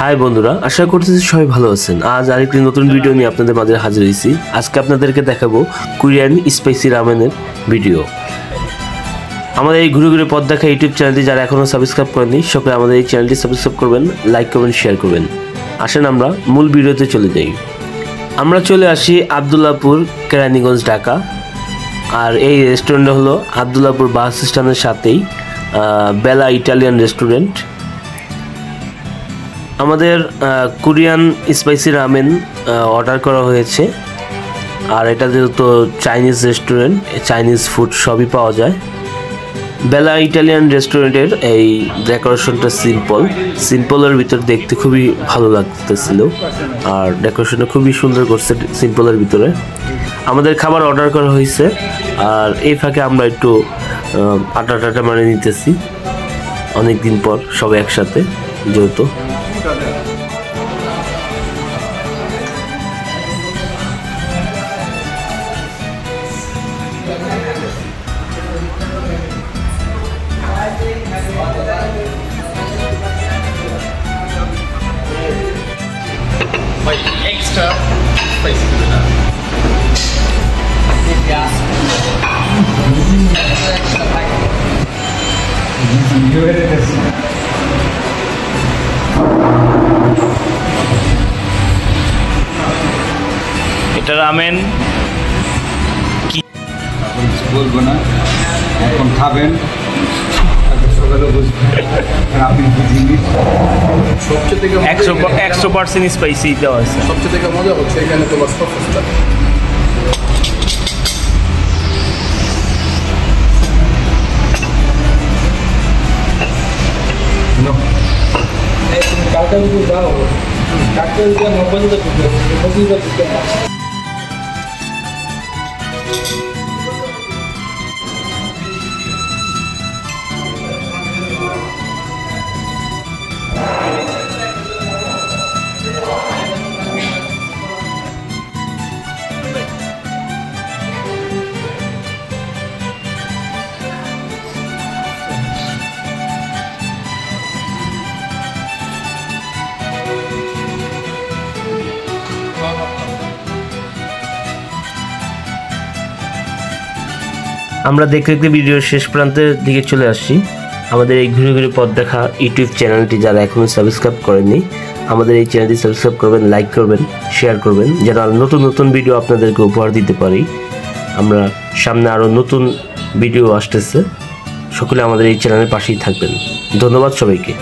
High বন্ধুরা, আশা করতেছি সবাই ভালো আছেন। আজ আরেকটি নতুন ভিডিও নিয়ে আপনাদের মাঝে হাজির হয়েছি। আজকে আপনাদেরকে দেখাবো কোরিয়ান স্পাইসি রামেনের ভিডিও। আমাদের এই ঘুরে ঘুরে পথ দেখা ইউটিউব চ্যানেলটি যারা এখনও সাবস্ক্রাইব করেননি, সকলে আমাদের এই চ্যানেলটি সাবস্ক্রাইব করবেন, লাইক করবেন, শেয়ার করবেন। আসেন আমরা মূল ভিডিওতে চলে যাই। আমরা চলে আসি আবদুল্লাপুর, কেরানীগঞ্জ, ঢাকা। আর এই রেস্টুরেন্টটা হলো আবদুল্লাপুর বাস স্ট্যান্ডের সাথেই বেলা ইটালিয়ান রেস্টুরেন্ট। আমাদের কোরিয়ান স্পাইসি রামেন অর্ডার করা হয়েছে। আর এটা যেহেতু চাইনিজ রেস্টুরেন্ট, চাইনিজ ফুড সবই পাওয়া যায়। বেলা ইটালিয়ান রেস্টুরেন্টের এই ডেকোরেশনটা সিম্পলের ভিতর দেখতে খুবই ভালো লাগতেছিল। আর ডেকোরেশনটা খুবই সুন্দর করছে সিম্পলের ভিতরে। আমাদের খাবার অর্ডার করা হয়েছে। আর এই ফাঁকে আমরা একটু আটা মানে নিতেছি, অনেক দিন পর সবাই একসাথে যেহেতু। Extra spicy. এটা রামেন কি বলবো না, এখন খাবেন, সকালে বুঝবেন। আপনি বুঝিনি, সবচেয়ে থেকে 100% স্পাইসি দেওয়া আছে। সবচেয়ে থেকে মজা হচ্ছে এখানে তোমার সসটা। তুমি কালকে যদি যাও, কালকে যদি 90 আমরা দেখতে দেখতে ভিডিওর শেষ প্রান্তের দিকে চলে আসছি। আমাদের এই ঘুরে ঘুরে পথ দেখা ইউটিউব চ্যানেলটি যারা এখনও সাবস্ক্রাইব করেননি, আমাদের এই চ্যানেলটি সাবস্ক্রাইব করবেন, লাইক করবেন, শেয়ার করবেন, যেন নতুন নতুন ভিডিও আপনাদেরকে উপহার দিতে পারি। আমরা সামনে আরও নতুন ভিডিও আসতেছে। সকলে আমাদের এই চ্যানেলের পাশেই থাকবেন। ধন্যবাদ সবাইকে।